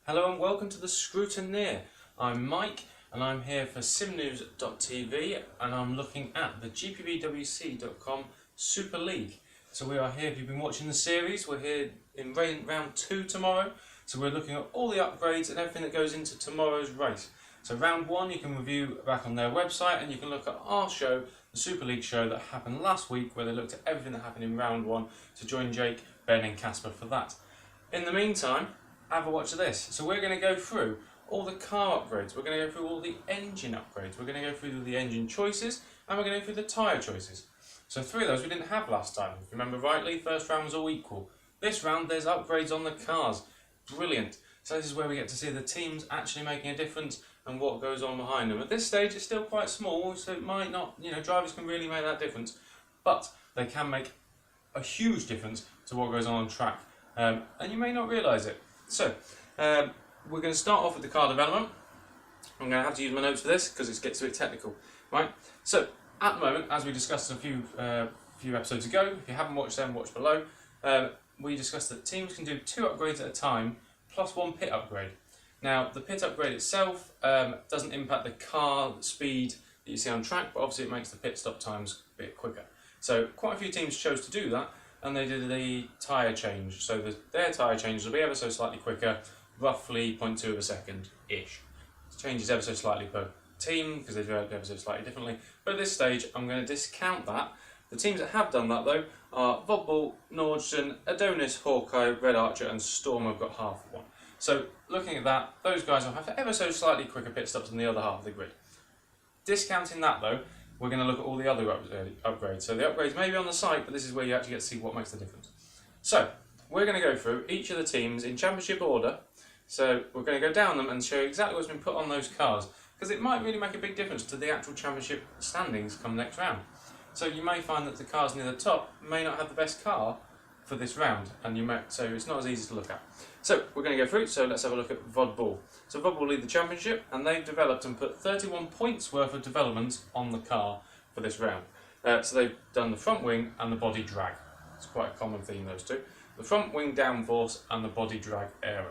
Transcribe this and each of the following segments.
Hello and welcome to the Scrutineer. I'm Mike and I'm here for SimNews.TV and I'm looking at the GPVWC.com Super League. So we are here, if you've been watching the series, we're here in round 2 tomorrow. So we're looking at all the upgrades and everything that goes into tomorrow's race. So round 1 you can review back on their website and you can look at our show, the Super League show that happened last week, where they looked at everything that happened in round 1. So join Jake, Ben and Casper for that. In the meantime, have a watch of this. So we're going to go through all the car upgrades, we're going to go through all the engine upgrades, we're going to go through the engine choices, and we're going to go through the tyre choices. So 3 of those we didn't have last time. If you remember rightly, first round was all equal. This round there's upgrades on the cars. Brilliant. So this is where we get to see the teams actually making a difference and what goes on behind them. At this stage it's still quite small, so it might not, drivers can really make that difference, but they can make a huge difference to what goes on track, and you may not realise it. So, we're going to start off with the car development. I'm going to have to use my notes for this because it gets a bit technical. Right? So, at the moment, as we discussed a few episodes ago, if you haven't watched them, watch below, we discussed that teams can do 2 upgrades at a time, plus 1 pit upgrade. Now, the pit upgrade itself doesn't impact the car speed that you see on track, but obviously it makes the pit stop times a bit quicker. So, quite a few teams chose to do that, and they did the tyre change. So their tyre change will be ever so slightly quicker, roughly 0.2 of a second-ish. It changes ever so slightly per team, because they do it ever so slightly differently. But at this stage, I'm going to discount that. The teams that have done that, though, are Vodbull, Nordson, Adonis, Hawkeye, Red Archer, and Storm have got half of one. So looking at that, those guys will have ever so slightly quicker pit stops than the other half of the grid. Discounting that, though, we're going to look at all the other upgrades. So the upgrades may be on the site, but this is where you actually get to see what makes the difference. So we're going to go through each of the teams in championship order. So we're going to go down them and show you exactly what's been put on those cars, because it might really make a big difference to the actual championship standings come next round. So you may find that the cars near the top may not have the best car for this round, and so it's not as easy to look at. So we're going to go through, so let's have a look at Vodbull. So Vodbull lead the championship, and they've developed and put 31 points worth of development on the car for this round. So they've done the front wing and the body drag. It's quite a common theme, those two. The front wing downforce and the body drag aero.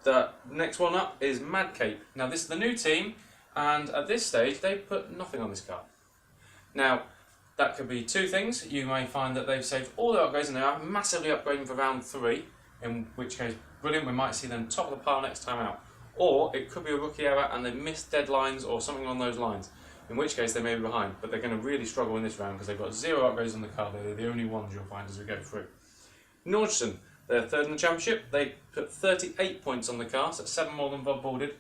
The next one up is Mad Cape. Now this is the new team, and at this stage they've put nothing on this car. Now, that could be 2 things. You may find that they've saved all their upgrades and they are massively upgrading for round 3, in which case, brilliant, we might see them top of the pile next time out. Or it could be a rookie error and they've missed deadlines or something along those lines, in which case they may be behind, but they're going to really struggle in this round because they've got 0 upgrades on the car. They're the only ones you'll find as we go through. Nordson, they're 3rd in the championship. They put 38 points on the car, so that's 7 more than Vodbull did.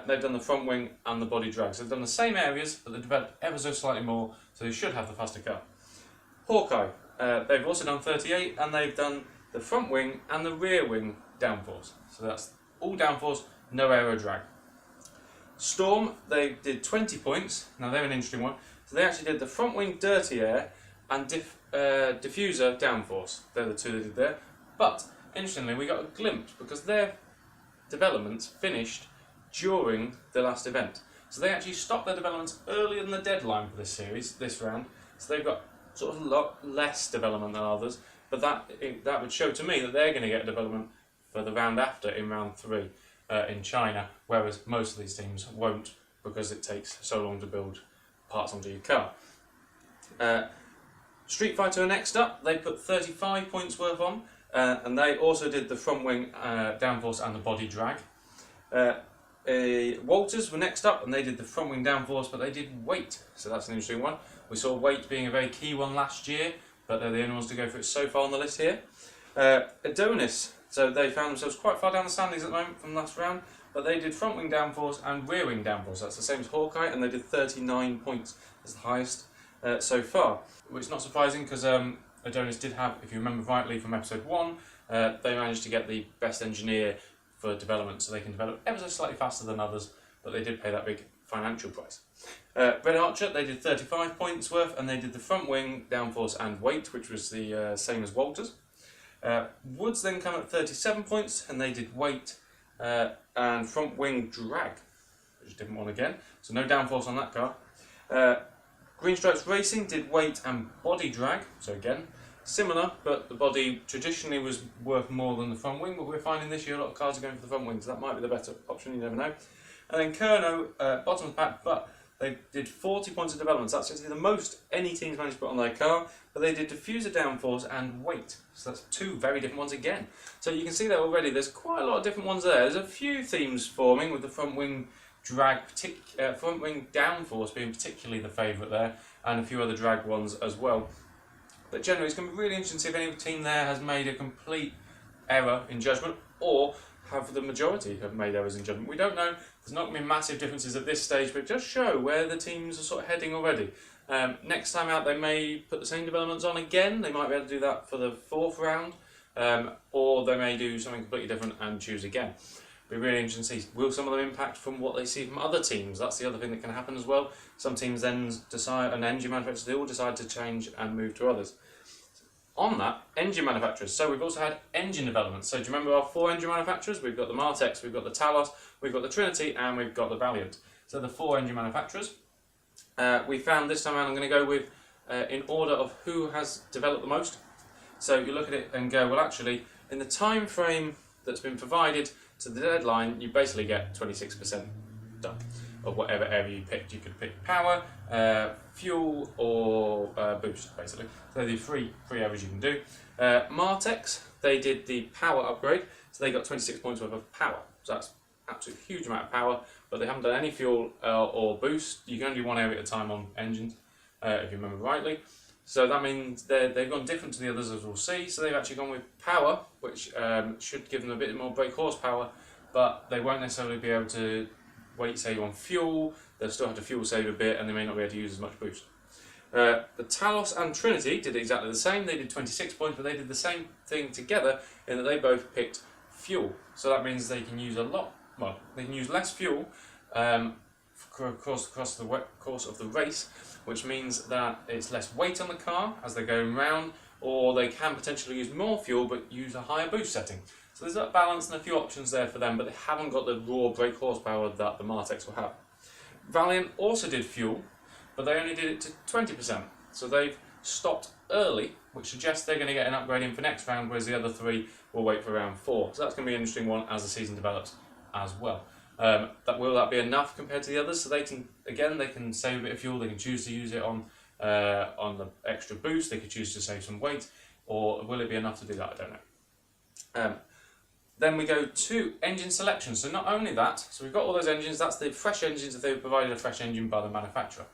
They've done the front wing and the body drag. So they've done the same areas, but they've developed ever so slightly more, so they should have the faster car. Hawkeye, they've also done 38, and they've done the front wing and the rear wing downforce. So that's all downforce, no aero drag. Storm, they did 20 points. Now they're an interesting one. So they actually did the front wing dirty air and diffuser downforce. They're the 2 they did there. But interestingly, we got a glimpse because their developments finished during the last event. So they actually stopped their developments earlier than the deadline for this series, this round. So they've got sort of a lot less development than others, but that would show to me that they're going to get development for the round after, in round 3 in China, whereas most of these teams won't, because it takes so long to build parts onto your car. Street Fighter are next up. They put 35 points worth on, and they also did the front wing downforce and the body drag. Walters were next up, and they did the front wing downforce, but they did weight, so that's an interesting one. We saw weight being a very key one last year, but they're the only ones to go for it so far on the list here. Adonis, so they found themselves quite far down the standings at the moment from last round, but they did front wing downforce and rear wing downforce. That's the same as Hawkeye, and they did 39 points as the highest so far, which is not surprising because Adonis did have, if you remember rightly from episode 1, they managed to get the best engineer for development, so they can develop ever so slightly faster than others, but they did pay that big financial price. Red Archer, they did 35 points worth, and they did the front wing, downforce and weight, which was the same as Walters. Woods then come at 37 points, and they did weight and front wing drag, which is a different one again, so no downforce on that car. Green Stripes Racing did weight and body drag, so again, Similar, but the body traditionally was worth more than the front wing, but we're finding this year a lot of cars are going for the front wing, so that might be the better option, you never know. And then Kerno, bottom of the pack, but they did 40 points of development. So that's actually the most any teams managed to put on their car, but they did diffuser downforce and weight. So that's two very different ones again. So you can see there already, there's quite a lot of different ones there. There's a few themes forming with the front wing drag, front wing downforce being particularly the favourite there, and a few other drag ones as well. But generally it's going to be really interesting to see if any team there has made a complete error in judgment, or have the majority have made errors in judgment. We don't know. There's not going to be massive differences at this stage, but just show where the teams are sort of heading already. Next time out, they may put the same developments on again. They might be able to do that for the 4th round, or they may do something completely different and choose again. It'll be really interesting to see. Will some of them impact from what they see from other teams? That's the other thing that can happen as well. Some teams then decide, and engine manufacturers, they all decide to change and move to others. On that, engine manufacturers. So we've also had engine development. So do you remember our 4 engine manufacturers? We've got the Martex, we've got the Talos, we've got the Trinity, and we've got the Valiant. So the 4 engine manufacturers. We found this time around, I'm going to go with in order of who has developed the most. So you look at it and go, well actually, in the time frame that's been provided to the deadline, you basically get 26% done of whatever area you picked. You could pick power, fuel, or boost, basically. So the three areas you can do. Martex, they did the power upgrade, so they got 26 points worth of power. So that's absolutely huge amount of power, but they haven't done any fuel or boost. You can only do one area at a time on engines, if you remember rightly. So that means they've gone different to the others, as we'll see. So they've actually gone with power, which should give them a bit more brake horsepower, but they won't necessarily be able to weight save on fuel. They'll still have to fuel save a bit, and they may not be able to use as much boost. The Talos and Trinity did exactly the same. They did 26 points, but they did the same thing together in that they both picked fuel. So that means they can use a lot. Well, they can use less fuel across the course of the race, which means that it's less weight on the car as they're going round, or they can potentially use more fuel but use a higher boost setting. So there's that balance and a few options there for them, but they haven't got the raw brake horsepower that the Martex will have. Valiant also did fuel, but they only did it to 20%. So they've stopped early, which suggests they're going to get an upgrade in for next round, whereas the other 3 will wait for round 4. So that's going to be an interesting one as the season develops as well. Will that be enough compared to the others? So they can save a bit of fuel. They can choose to use it on the extra boost. They could choose to save some weight, or will it be enough to do that? I don't know. Then we go to engine selection. So not only that, so we've got all those engines. That's the fresh engines if they've provided a fresh engine by the manufacturer.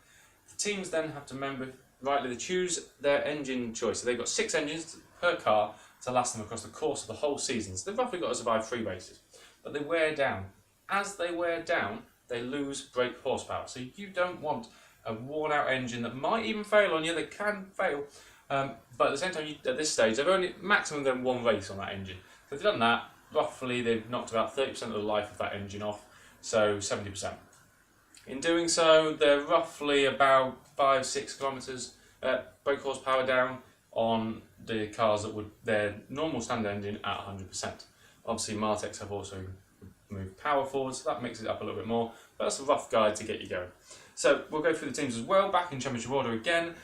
The teams then have to remember rightly to choose their engine choice. So they've got 6 engines per car to last them across the course of the whole season. So they've roughly got to survive 3 races, but they wear down. As they wear down, they lose brake horsepower. So you don't want a worn-out engine that might even fail on you. They can fail, but at the same time, at this stage, they've only maximum done 1 race on that engine. So if they've done that, roughly they've knocked about 30% of the life of that engine off, so 70%. In doing so, they're roughly about 5-6 kilometres brake horsepower down on the cars that would their normal standard engine at 100%. Obviously, Martex have also moved power forward, so that mixes it up a little bit more, but that's a rough guide to get you going. So we'll go through the teams as well, back in championship order again.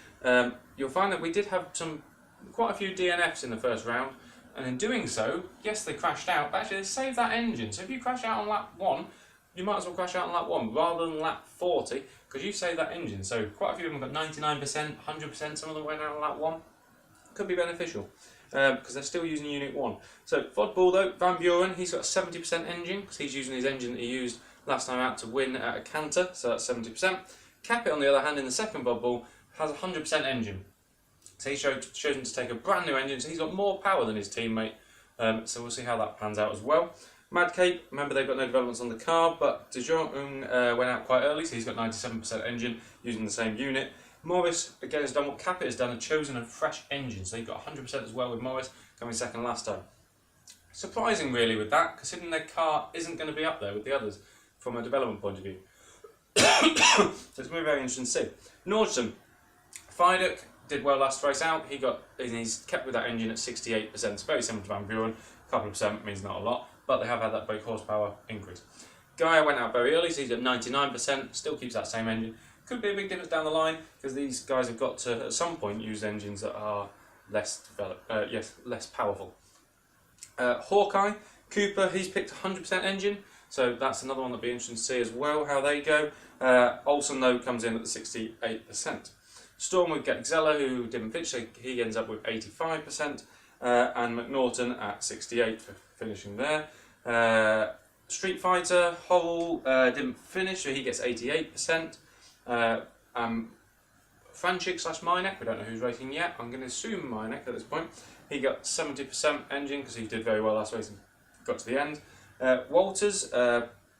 You'll find that we did have quite a few DNFs in the first round, and in doing so, yes, they crashed out, but actually they saved that engine. So if you crash out on lap 1, you might as well crash out on lap 1 rather than lap 40, because you saved that engine. So quite a few of them got 99%, 100%, some of them went out on lap 1. Could be beneficial, because they're still using Unit 1. So Vodbull though, Van Buren, he's got a 70% engine, because he's using his engine that he used last time out to win at a canter, so that's 70%. Capit, on the other hand, in the second Vodbull, has a 100% engine. So he's chosen to take a brand new engine, so he's got more power than his teammate, so we'll see how that pans out as well. Mad Cape, remember they've got no developments on the car, but De Jong went out quite early, so he's got 97% engine using the same unit. Morris, again, has done what Capit has done and chosen a fresh engine, so he got 100% as well with Morris, coming second last time. Surprising really with that, considering their car isn't going to be up there with the others from a development point of view. So it's going to be very interesting to see. Nordstrom, Fiduk did well last race out. He's kept with that engine at 68%. It's very similar to Van Buren. A couple of percent means not a lot, but they have had that brake horsepower increase. Gaia went out very early, so he's at 99%. Still keeps that same engine. Could be a big difference down the line, because these guys have got to, at some point, use engines that are less less powerful. Hawkeye, Cooper, he's picked 100% engine, so that's another one that'll be interesting to see as well how they go. Olsen though comes in at the 68%. Storm with Gexella, who didn't finish, so he ends up with 85%, and McNaughton at 68 for finishing there. Street Fighter, Horrell didn't finish, so he gets 88%. Franchik / Minek, we don't know who's racing yet, I'm going to assume Minek at this point. He got 70% engine because he did very well last race and got to the end. Walters,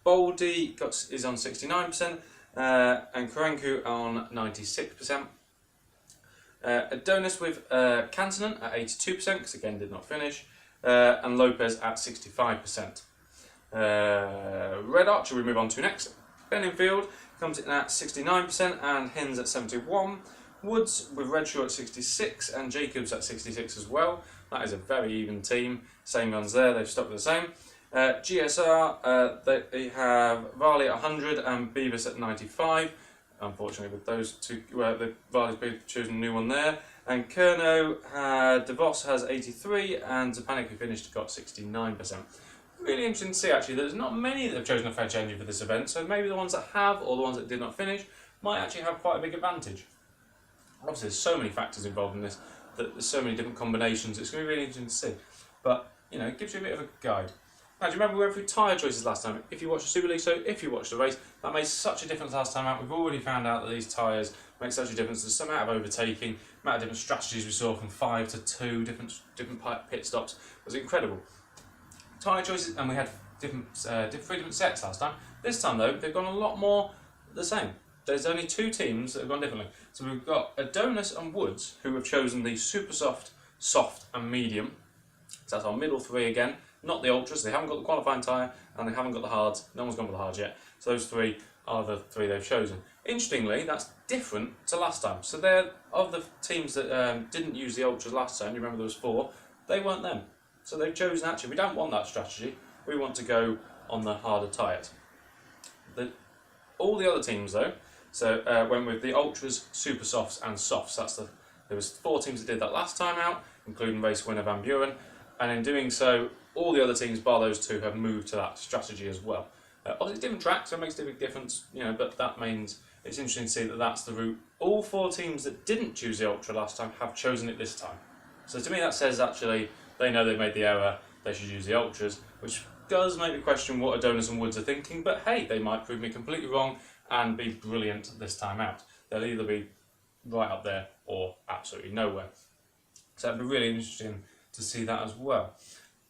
Boldy is on 69%, and Karanku on 96%. Adonis with Kantanen at 82%, because again did not finish, and Lopez at 65%. Red Archer we move on to next. Benningfield comes in at 69% and Hins at 71%. Woods with Redshaw at 66 and Jacobs at 66 as well. That is a very even team. Same guns there, they've stuck with the same. GSR, they have Varley at 100 and Beavis at 95. Unfortunately, with those two, Varley's chosen a new one there. And Kerno, DeVos has 83 and Zapanic, who finished, got 69%. Really interesting to see actually that there's not many that have chosen a French engine for this event, so maybe the ones that have or the ones that did not finish might actually have quite a big advantage. Obviously there's so many factors involved in this, that there's so many different combinations, it's going to be really interesting to see. But, you know, it gives you a bit of a guide. Now, do you remember we went through tyre choices last time? If you watched the Super League, so if you watched the race, that made such a difference last time out. We've already found out that these tyres make such a difference. There's some amount of overtaking, amount of different strategies we saw from 5 to 2, different pit stops. It was incredible. Tyre choices, and we had three different sets last time. This time though, they've gone a lot more the same. There's only 2 teams that have gone differently. So we've got Adonis and Woods, who have chosen the super soft, soft and medium. So that's our middle 3 again, not the ultras. They haven't got the qualifying tyre and they haven't got the hards. No one's gone for the hards yet. So those 3 are the 3 they've chosen. Interestingly, that's different to last time. So they're, of the teams that didn't use the ultras last time, you remember there was 4, they weren't them. So they've chosen, actually, we don't want that strategy, we want to go on the harder tyres. All the other teams though, so went with the Ultras, Super Softs and Softs. There was 4 teams that did that last time out, including race winner Van Buren, and in doing so, all the other teams, bar those 2, have moved to that strategy as well. Obviously it's different tracks, so it makes a big difference, you know, but that means it's interesting to see that that's the route. All 4 teams that didn't choose the Ultra last time have chosen it this time. So to me that says actually, they know they've made the error, they should use the Ultras, which does make me question what Adonis and Woods are thinking, but hey, they might prove me completely wrong and be brilliant this time out. They'll either be right up there or absolutely nowhere. So it'd be really interesting to see that as well.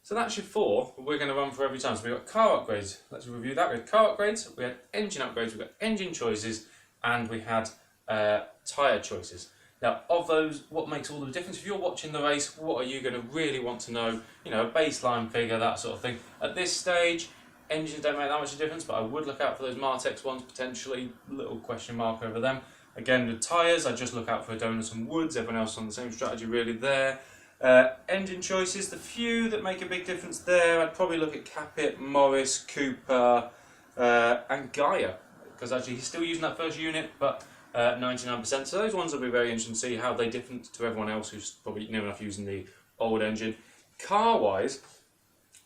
So that's your 4, we're going to run for every time. So we've got car upgrades, let's review that. We had car upgrades, we had engine upgrades, we've got engine choices, and we had tyre choices. Now, of those, what makes all the difference? If you're watching the race, what are you going to really want to know? You know, a baseline figure, that sort of thing. At this stage, engines don't make that much of a difference, but I would look out for those Martex ones, potentially. Little question mark over them. Again, with tyres, I just look out for Adonis and Woods. Everyone else on the same strategy really there. Engine choices, the few that make a big difference there, I'd probably look at Capit, Morris, Cooper, and Gaia. Because actually, he's still using that first unit, but 99%. So those ones will be very interesting to see how they differ to everyone else who's probably near enough using the old engine. Car-wise,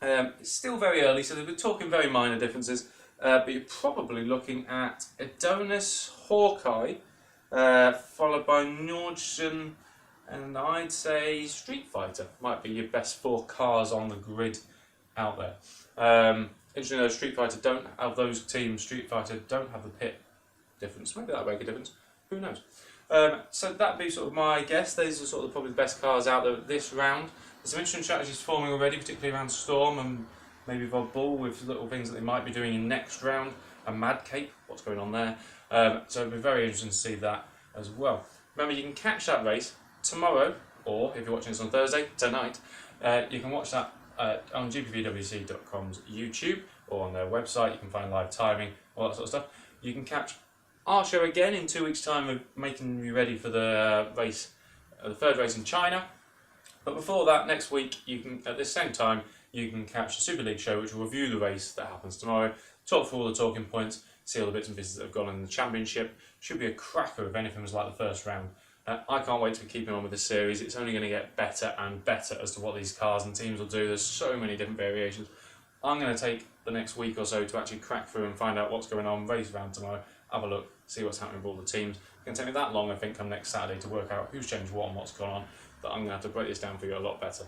it's still very early, so we're talking very minor differences. But you're probably looking at Adonis, Hawkeye, followed by Nordsen, and I'd say Street Fighter might be your best 4 cars on the grid out there. Interesting though, Street Fighter don't have those teams. Street Fighter don't have the pit difference. Maybe that'll make a difference. Who knows? So that'd be sort of my guess. These are sort of probably the best cars out there this round. There's some interesting strategies forming already, particularly around Storm and maybe Bob Bull with little things that they might be doing in next round. And Mad Cape, what's going on there? So it'd be very interesting to see that as well. Remember, you can catch that race tomorrow, or if you're watching this on Thursday, tonight. You can watch that on GPVWC.com's YouTube or on their website. You can find live timing, all that sort of stuff. You can catch our show again in 2 weeks' time of making you ready for the race, the 3rd race in China. But before that, next week, you can at this same time, you can catch the Super League show, which will review the race that happens tomorrow, talk through all the talking points, see all the bits and pieces that have gone in the championship. Should be a cracker if anything was like the first round I can't wait to be keeping on with this series. It's only going to get better and better as to what these cars and teams will do. There's so many different variations. I'm going to take the next week or so to actually crack through and find out what's going on, race round tomorrow, have a look, see what's happening with all the teams. It's going to take me that long, I think, come next Saturday to work out who's changed what and what's gone on, but I'm going to have to break this down for you a lot better.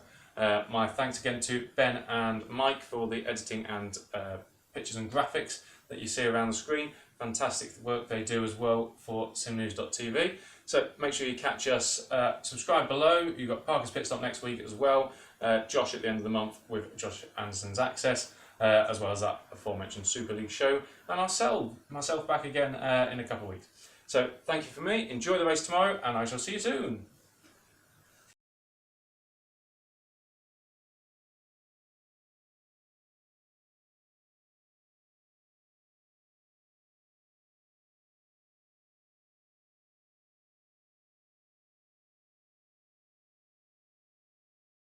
My thanks again to Ben and Mike for all the editing and pictures and graphics that you see around the screen. Fantastic work they do as well for SimNews.TV. So make sure you catch us, subscribe below. You've got Parker's Pit Stop next week as well. Josh at the end of the month with Josh Anderson's Access, as well as that aforementioned Super League show. And I'll sell myself back again in a couple of weeks. So thank you for me. Enjoy the race tomorrow, and I shall see you soon.